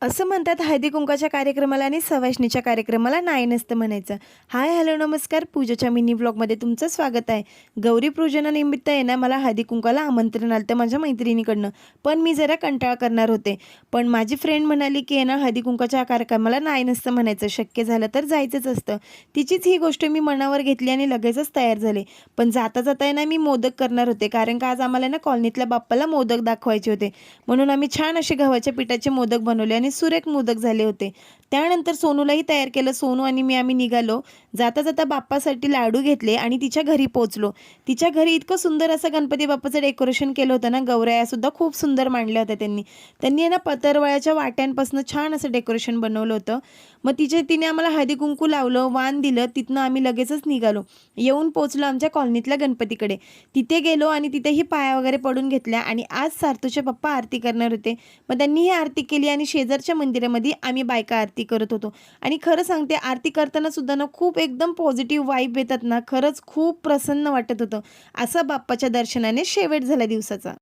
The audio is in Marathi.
असं म्हणतात हळदी-कुंकवाच्या कार्यक्रमाला आणि सवाष्णीच्या कार्यक्रमाला नाही नसतं म्हणायचं. हाय, हॅलो, नमस्कार. पूजाच्या मिनी व्लॉगमध्ये तुमचं स्वागत आहे. गौरीपूजनानिमित्त आहे ना, मला हळदी-कुंकवाला आमंत्रण आलं होतं माझ्या मैत्रिणीकडनं. पण मी जरा कंटाळा करणार होते. पण माझी फ्रेंड म्हणाली, की आहे ना, हळदी-कुंकवाच्या कार्यक्रमाला नाही नसतं म्हणायचं. शक्य झालं तर जायचंच असतं. तिचीच ही गोष्ट मी मनावर घेतली आणि लगेचच तयार झाले. पण जाता-जाता आहे ना, मी मोदक करणार होते. कारण का आज आम्हाला ना कॉलनीतल्या बाप्पाला मोदक दाखवायचे होते. म्हणून आम्ही छान असे गव्हाच्या पिठाचे मोदक बनवले आणि सुरेख मोदक झाले होते. त्यानंतर सोनूलाही तयार केलं. सोनू आणि मी आम्ही निघालो. जाता जाता बाप्पासाठी लाडू घेतले आणि तिच्या घरी पोहोचलो. तिच्या घरी इतकं सुंदर असं गणपती बाप्पाचं डेकोरेशन केलं होतं ना, गौरायासुद्धा खूप सुंदर मांडल्या होत्या त्यांनी. त्यांनी आहे ना पतरवळ्याच्या वाट्यांपासून छान असं डेकोरेशन बनवलं होतं. मग तिने आम्हाला हळदी कुंकू लावलं, वाण दिलं. तिथनं आम्ही लगेचच निघालो. येऊन पोहोचलो आमच्या कॉलनीतल्या गणपतीकडे. तिथे गेलो आणि तिथेही पाया वगैरे पडून घेतल्या आणि आज सार्थूचे पप्पा आरती करणार होते. मग त्यांनीही आरती केली आणि शेजारच्या मंदिरामध्ये आम्ही बायका आरती करत होतो. आणि खरं सांगते आरती करताना सुद्धा ना खूप एकदम पॉझिटिव्ह वाईब येतात ना, खरंच खूप प्रसन्न वाटत होतं. असं बाप्पाच्या दर्शनाने शेवट झाला दिवसाचा.